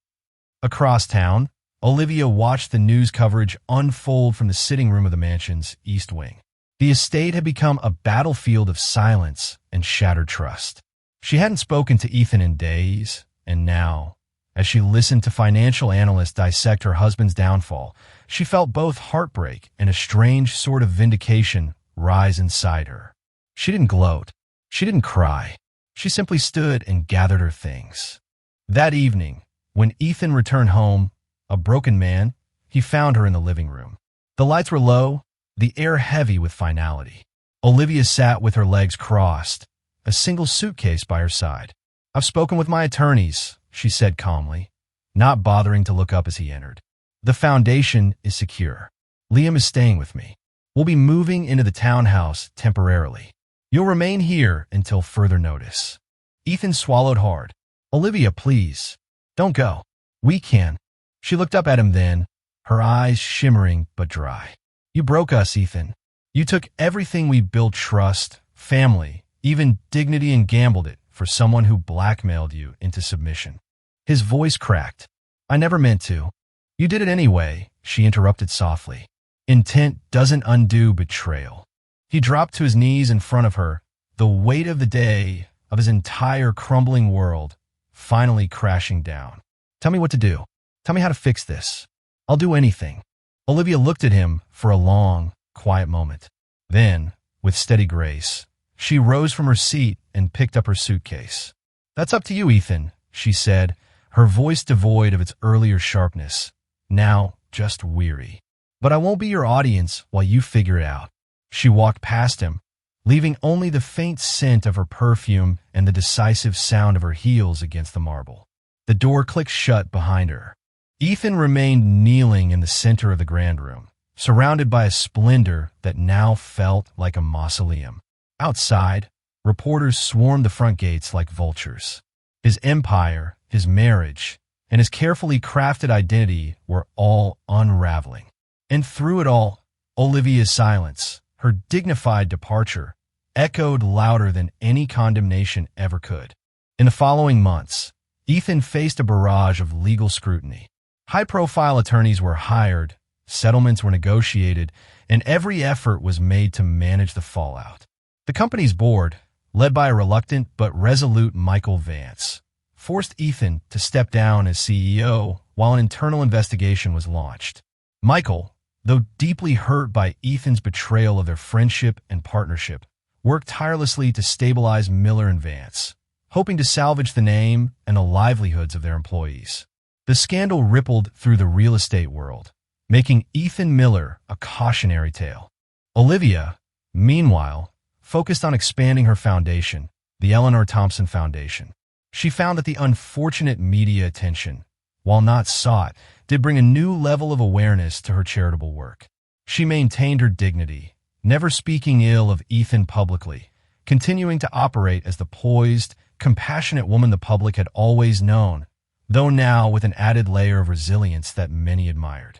Across town, Olivia watched the news coverage unfold from the sitting room of the mansion's East Wing. The estate had become a battlefield of silence and shattered trust. She hadn't spoken to Ethan in days, and now, as she listened to financial analysts dissect her husband's downfall, she felt both heartbreak and a strange sort of vindication rise inside her. She didn't gloat. She didn't cry. She simply stood and gathered her things. That evening, when Ethan returned home, a broken man, he found her in the living room. The lights were low, the air heavy with finality. Olivia sat with her legs crossed, a single suitcase by her side. "I've spoken with my attorneys," she said calmly, not bothering to look up as he entered. "The foundation is secure. Liam is staying with me. We'll be moving into the townhouse temporarily. You'll remain here until further notice." Ethan swallowed hard. "Olivia, please, don't go. We can." She looked up at him then, her eyes shimmering but dry. "You broke us, Ethan. You took everything we built, trust, family, even dignity, and gambled it for someone who blackmailed you into submission." His voice cracked. "I never meant to." "You did it anyway," she interrupted softly. "Intent doesn't undo betrayal." He dropped to his knees in front of her, the weight of the day, of his entire crumbling world, finally crashing down. "Tell me what to do. Tell me how to fix this. I'll do anything." Olivia looked at him for a long, quiet moment. Then, with steady grace, she rose from her seat and picked up her suitcase. "That's up to you, Ethan," she said, her voice devoid of its earlier sharpness, now just weary. "But I won't be your audience while you figure it out." She walked past him, leaving only the faint scent of her perfume and the decisive sound of her heels against the marble. The door clicked shut behind her. Ethan remained kneeling in the center of the grand room, surrounded by a splendor that now felt like a mausoleum. Outside, reporters swarmed the front gates like vultures. His empire, his marriage, and his carefully crafted identity were all unraveling. And through it all, Olivia's silence, her dignified departure, echoed louder than any condemnation ever could. In the following months, Ethan faced a barrage of legal scrutiny. High-profile attorneys were hired, settlements were negotiated, and every effort was made to manage the fallout. The company's board, led by a reluctant but resolute Michael Vance, forced Ethan to step down as CEO while an internal investigation was launched. Michael, though deeply hurt by Ethan's betrayal of their friendship and partnership, worked tirelessly to stabilize Miller and Vance, hoping to salvage the name and the livelihoods of their employees. The scandal rippled through the real estate world, making Ethan Miller a cautionary tale. Olivia, meanwhile, focused on expanding her foundation, the Eleanor Thompson Foundation. She found that the unfortunate media attention, while not sought, did bring a new level of awareness to her charitable work. She maintained her dignity, never speaking ill of Ethan publicly, continuing to operate as the poised, compassionate woman the public had always known, though now with an added layer of resilience that many admired.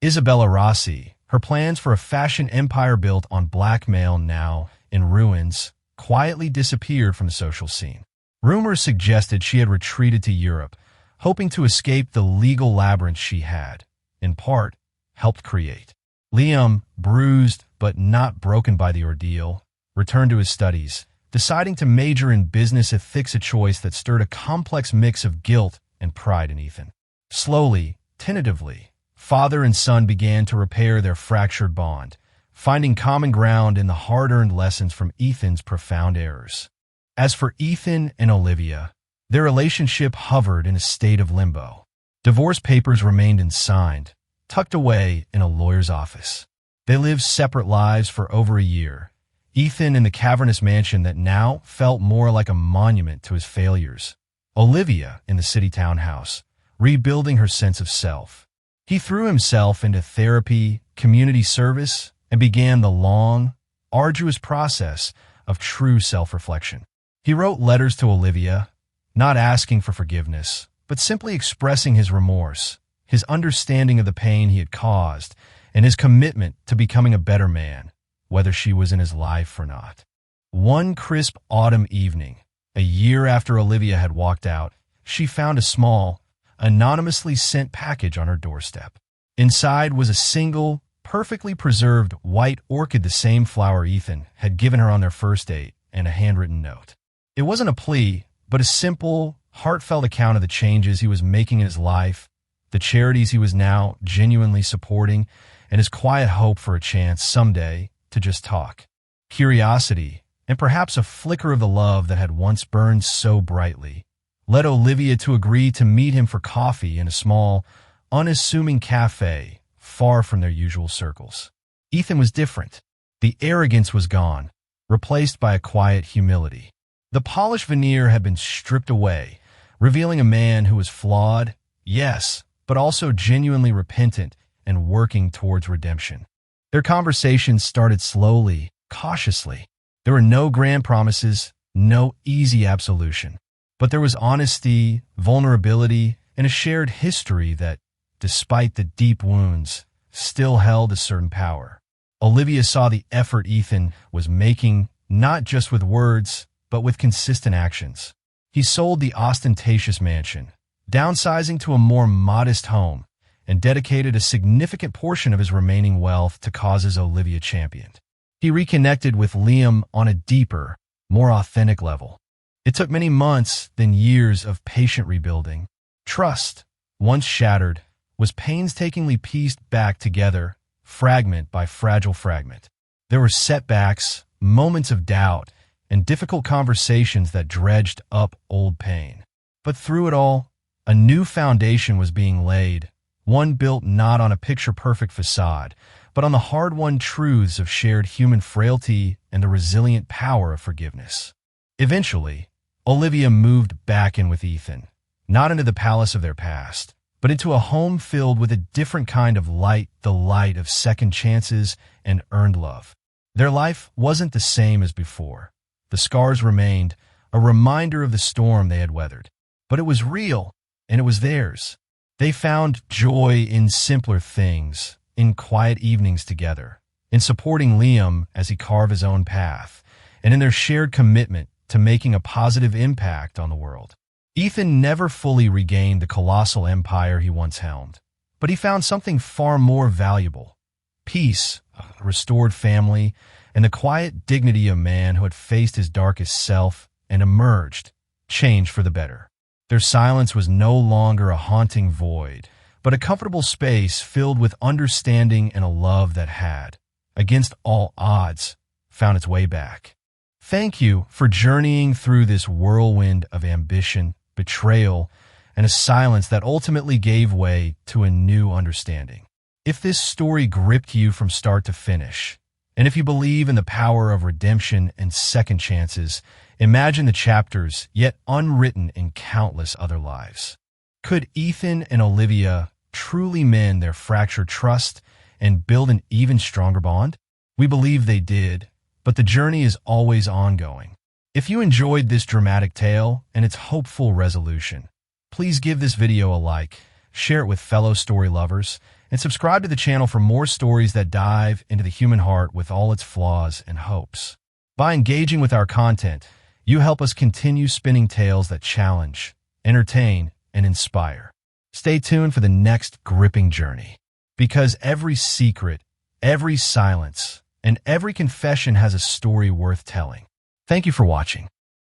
Isabella Rossi, her plans for a fashion empire built on blackmail now in ruins, quietly disappeared from the social scene. Rumors suggested she had retreated to Europe, hoping to escape the legal labyrinth she had, in part, helped create. Liam, bruised but not broken by the ordeal, returned to his studies, deciding to major in business ethics, a choice that stirred a complex mix of guilt and pride in Ethan. Slowly, tentatively, father and son began to repair their fractured bond, finding common ground in the hard-earned lessons from Ethan's profound errors. As for Ethan and Olivia, their relationship hovered in a state of limbo. Divorce papers remained unsigned, tucked away in a lawyer's office. They lived separate lives for over a year, Ethan in the cavernous mansion that now felt more like a monument to his failures, Olivia in the city townhouse, rebuilding her sense of self. He threw himself into therapy, community service, and began the long, arduous process of true self-reflection. He wrote letters to Olivia, not asking for forgiveness, but simply expressing his remorse, his understanding of the pain he had caused, and his commitment to becoming a better man, whether she was in his life or not. One crisp autumn evening, a year after Olivia had walked out, she found a small, anonymously sent package on her doorstep. Inside was a single, perfectly preserved white orchid, the same flower Ethan had given her on their first date, and a handwritten note. It wasn't a plea, but a simple, heartfelt account of the changes he was making in his life, the charities he was now genuinely supporting, and his quiet hope for a chance someday to just talk. Curiosity, and perhaps a flicker of the love that had once burned so brightly, led Olivia to agree to meet him for coffee in a small, unassuming cafe far from their usual circles. Ethan was different. The arrogance was gone, replaced by a quiet humility. The polished veneer had been stripped away, revealing a man who was flawed, yes, but also genuinely repentant and working towards redemption. Their conversations started slowly, cautiously. There were no grand promises, no easy absolution. But there was honesty, vulnerability, and a shared history that, despite the deep wounds, still held a certain power. Olivia saw the effort Ethan was making, not just with words, but with consistent actions. He sold the ostentatious mansion, downsizing to a more modest home, and dedicated a significant portion of his remaining wealth to causes Olivia championed. He reconnected with Liam on a deeper, more authentic level. It took many months, then years of patient rebuilding. Trust, once shattered, was painstakingly pieced back together, fragment by fragile fragment. There were setbacks, moments of doubt, and difficult conversations that dredged up old pain. But through it all, a new foundation was being laid, one built not on a picture-perfect facade, but on the hard-won truths of shared human frailty and the resilient power of forgiveness. Eventually, Olivia moved back in with Ethan, not into the palace of their past, but into a home filled with a different kind of light, the light of second chances and earned love. Their life wasn't the same as before. The scars remained, a reminder of the storm they had weathered. But it was real, and it was theirs. They found joy in simpler things, in quiet evenings together, in supporting Liam as he carved his own path, and in their shared commitment to making a positive impact on the world. Ethan never fully regained the colossal empire he once helmed, but he found something far more valuable: peace, a restored family, and the quiet dignity of a man who had faced his darkest self and emerged, changed for the better. Their silence was no longer a haunting void, but a comfortable space filled with understanding and a love that had, against all odds, found its way back. Thank you for journeying through this whirlwind of ambition, betrayal, and a silence that ultimately gave way to a new understanding. If this story gripped you from start to finish, and if you believe in the power of redemption and second chances, imagine the chapters yet unwritten in countless other lives. Could Ethan and Olivia truly mend their fractured trust and build an even stronger bond? We believe they did, but the journey is always ongoing. If you enjoyed this dramatic tale and its hopeful resolution, please give this video a like, share it with fellow story lovers, and subscribe to the channel for more stories that dive into the human heart with all its flaws and hopes. By engaging with our content, you help us continue spinning tales that challenge, entertain, and inspire. Stay tuned for the next gripping journey, because every secret, every silence, and every confession has a story worth telling. Thank you for watching.